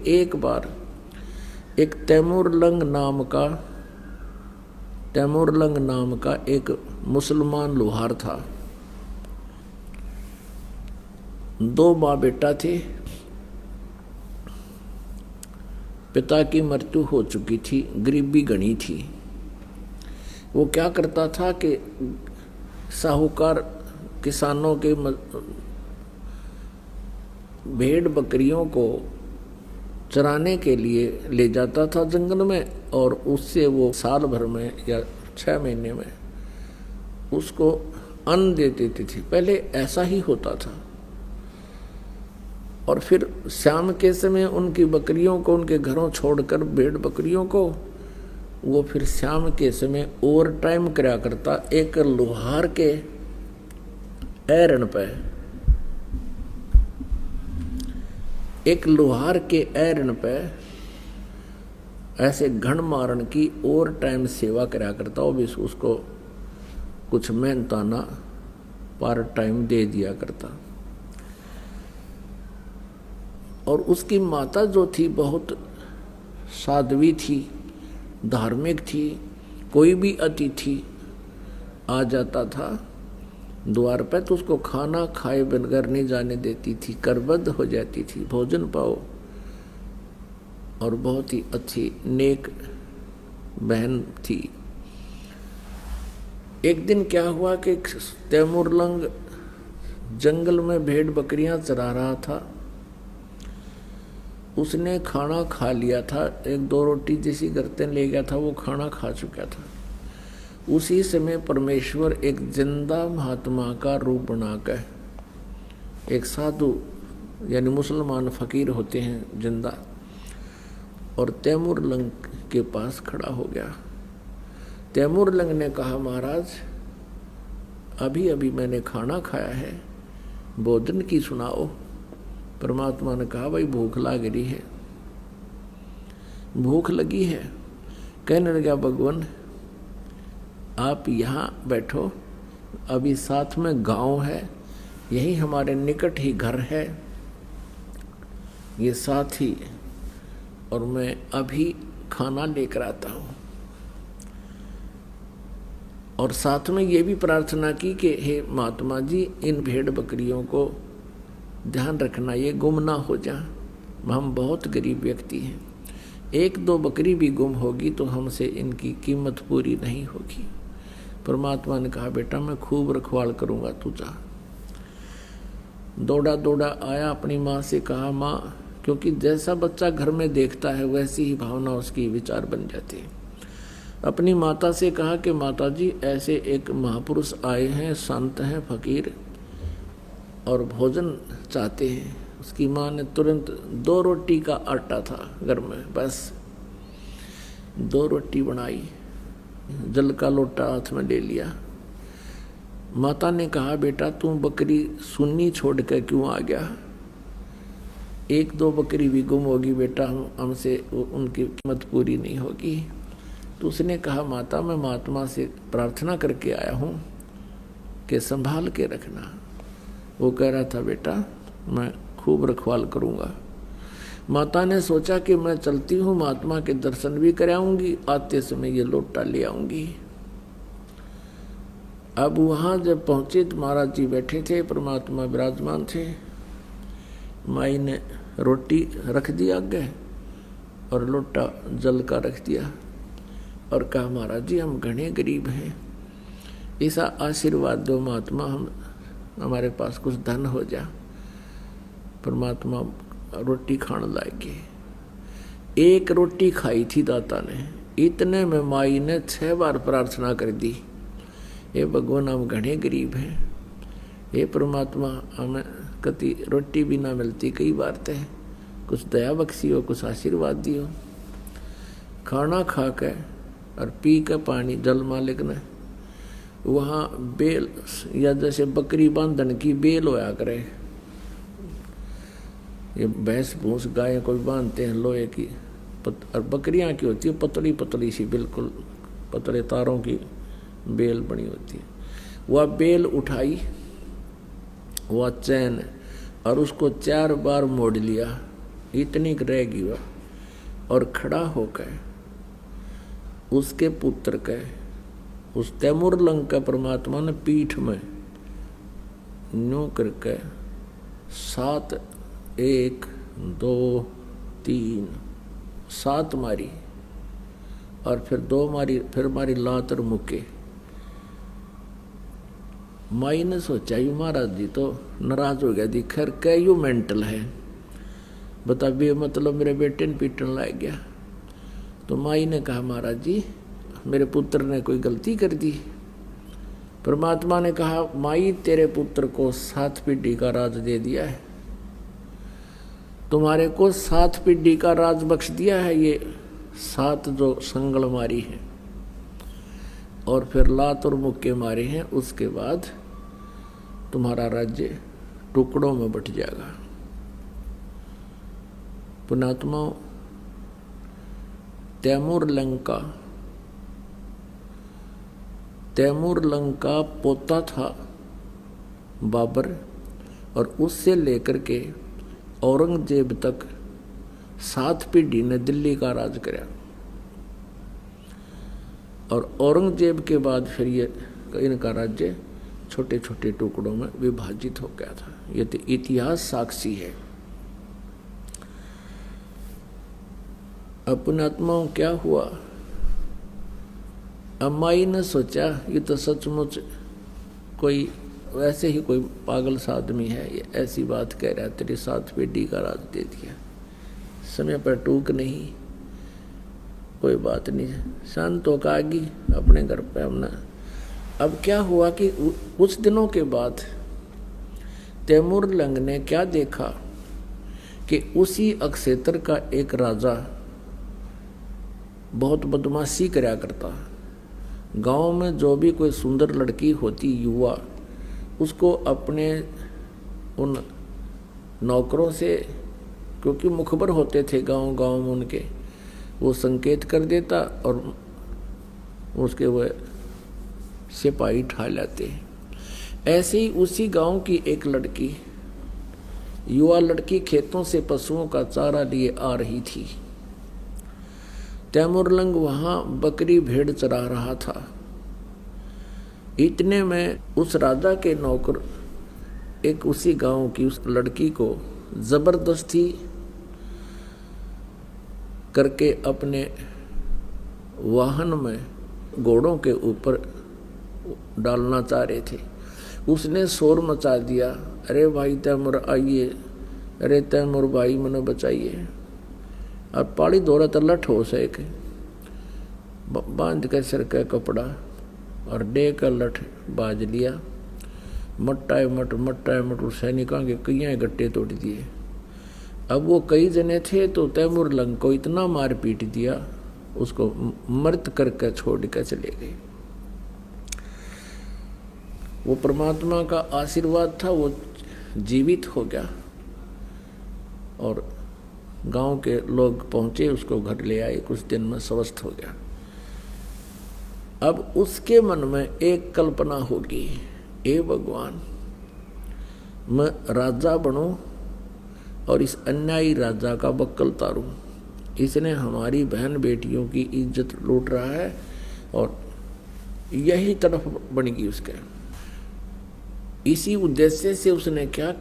एक बार एक तैमूरलंग नाम का एक मुसलमान लोहार था। दो माँ बेटा थे। पिता की मृत्यु हो चुकी थी, गरीबी घनी थी। वो क्या करता था कि साहूकार किसानों के भेड़ बकरियों को चराने के लिए ले जाता था जंगल में, और उससे वो साल भर में या 6 महीने में उसको अन्न दे देती थी। पहले ऐसा ही होता था। और फिर शाम के समय उनकी बकरियों को उनके घरों छोड़कर भेड़ बकरियों को वो फिर शाम के समय ओवर टाइम कराया करता एक लोहार के ऐरण पे। एक लोहार के ऐरण पे ऐसे घन मारण की ओवर टाइम सेवा कराया करता। वो भी उसको कुछ मेहनताना पार्ट टाइम दे दिया करता। और उसकी माता जो थी बहुत साध्वी थी, धार्मिक थी। कोई भी अतिथि आ जाता था द्वार पे तो उसको खाना खाए बगैर नहीं जाने देती थी, करबद्ध हो जाती थी, भोजन पाओ। और बहुत ही अच्छी नेक बहन थी। एक दिन क्या हुआ कि तैमूरलंग जंगल में भेड़ बकरियां चरा रहा था। उसने खाना खा लिया था, 1-2 रोटी जैसी गर्दन ले गया था, वो खाना खा चुका था। उसी समय परमेश्वर एक जिंदा महात्मा का रूप बनाकर, एक साधु यानी मुसलमान फकीर होते हैं जिंदा, और तैमूरलंग के पास खड़ा हो गया। तैमूरलंग ने कहा, महाराज अभी अभी मैंने खाना खाया है, भोजन की सुनाओ। परमात्मा ने कहा, भाई भूख लग रही है। भूख लगी है। कहने लगा, भगवान आप यहाँ बैठो, अभी साथ में गांव है, यही हमारे निकट ही घर है, ये साथ ही, और मैं अभी खाना लेकर आता हूँ। और साथ में ये भी प्रार्थना की कि हे महात्मा जी, इन भेड़ बकरियों को ध्यान रखना, ये गुम ना हो जाए। हम बहुत गरीब व्यक्ति हैं, 1-2 बकरी भी गुम होगी तो हमसे इनकी कीमत पूरी नहीं होगी। परमात्मा ने कहा, बेटा मैं खूब रखवाल करूंगा, तू जा। दौड़ा दौड़ा आया, अपनी माँ से कहा, माँ, क्योंकि जैसा बच्चा घर में देखता है वैसी ही भावना उसकी विचार बन जाती है। अपनी माता से कहा कि माता जी, ऐसे एक महापुरुष आए हैं, संत हैं, फकीर, और भोजन चाहते हैं। उसकी माँ ने तुरंत 2 रोटी का आटा था घर में, बस 2 रोटी बनाई, जल का लोटा हाथ में ले लिया। माता ने कहा, बेटा तू बकरी सुन्नी छोड़ कर क्यों आ गया? 1-2 बकरी भी गुम होगी बेटा, हमसे उनकी कीमत पूरी नहीं होगी। तो उसने कहा, माता मैं महात्मा से प्रार्थना करके आया हूँ कि संभाल के रखना। वो कह रहा था, बेटा मैं खूब रखवाल करूँगा। माता ने सोचा कि मैं चलती हूँ, महात्मा के दर्शन भी कराऊंगी, आते समय ये लोटा ले आऊंगी। अब वहाँ जब पहुँचे तो महाराज जी बैठे थे, परमात्मा विराजमान थे। माई ने रोटी रख दी आगे और लोटा जल का रख दिया और कहा, महाराज जी हम घने गरीब हैं, ऐसा आशीर्वाद दो महात्मा, हमारे पास कुछ धन हो जा। परमात्मा रोटी खाने लागे। 1 रोटी खाई थी दाता ने, इतने में माई ने 6 बार प्रार्थना कर दी, हे भगवान हम घने गरीब हैं, हे परमात्मा हमें कति रोटी भी ना मिलती, कई बार ते कुछ दया बख्शी हो, कुछ आशीर्वाद दियो। खाना खा के और पी के पानी जल मालिक ने वहाँ बेल, या जैसे बकरी बांधन की बेल होया करे, ये भैंस भूस गाय को भी बांधते हैं लोहे की, और बकरियां की होती है पतली पतली सी, बिल्कुल पतले तारों की बेल बनी होती है। वह बेल उठाई, वह चैन, और उसको 4 बार मोड़ लिया इतनी रहेगी वह। और खड़ा होकर उसके पुत्र के उस तैमूर लंग का परमात्मा ने पीठ में न्यू करके 7 1 2 3 7 मारी और फिर 2 मारी, फिर मारी लात और मुक्के। माई ने सोचा यू महाराज जी तो नाराज हो गया, दी खैर क्या यू मेंटल है, बता भी मतलब मेरे बेटे ने पीटन लाग गया। तो माई ने कहा महाराज जी मेरे पुत्र ने कोई गलती कर दी। परमात्मा ने कहा माई तेरे पुत्र को 7 पीढ़ी का राज दे दिया है, तुम्हारे को 7 पीढ़ी का राज बख्श दिया है, ये 7 जो संगल मारी है और फिर लात और मुक्के मारे हैं, उसके बाद तुम्हारा राज्य टुकड़ों में बट जाएगा। पुणात्मा तैमूर लंका पोता था बाबर, और उससे लेकर के औरंगजेब तक 7 पीढ़ी ने दिल्ली का राज कराया। और औरंगजेब के बाद फिर ये इनका राज्य छोटे छोटे टुकड़ों में विभाजित हो गया था। ये तो इतिहास साक्षी है। अपने आत्माओं क्या हुआ, अम्माई ने सोचा ये तो सचमुच कोई वैसे ही कोई पागल सा आदमी है, ये ऐसी बात कह रहा है, तेरी 7 पीढ़ी का राज दे दिया, समय पर टूक नहीं, कोई बात नहीं, शांत होकर आ गई अपने घर पे हमने। अब क्या हुआ कि कुछ दिनों के बाद तैमूर लंग ने क्या देखा कि उसी अक्षेत्र का एक राजा बहुत बदमाशी करया करता। गांव में जो भी कोई सुंदर लड़की होती युवा, उसको अपने उन नौकरों से, क्योंकि मुखबर होते थे गांव गांव में उनके, वो संकेत कर देता और उसके वह सिपाही ठा लाते। ऐसे ही उसी गांव की एक लड़की, युवा लड़की, खेतों से पशुओं का चारा लिए आ रही थी। तैमूर लंग वहां बकरी भेड़ चरा रहा था। इतने में उस राजा के नौकर एक उसी गांव की उस लड़की को जबरदस्ती करके अपने वाहन में घोड़ों के ऊपर डालना चाह रहे थे। उसने शोर मचा दिया, अरे भाई तैमूर आइए, अरे तैमूर भाई मने बचाइए। और पाड़ी दौरा तल्ला ठोस है, बांध के सिर का कपड़ा और डे का लठ बाज लिया, मट्टा मट सैनिकों के कई गट्टे तोड़ दिए। अब वो कई जने थे तो तैमूर लंग को इतना मार पीट दिया, उसको मृत करके छोड़ के चले गए। वो परमात्मा का आशीर्वाद था, वो जीवित हो गया और गांव के लोग पहुंचे, उसको घर ले आए, कुछ दिन में स्वस्थ हो गया। अब उसके मन में एक कल्पना होगी, ए भगवान मैं राजा बनूं और इस अन्यायी राजा का बक्कल तारूं। इसने हमारी बहन बेटियों की इज्जत लूट रहा है और यही तरफ बनेगी उसके। इसी उद्देश्य से उसने क्या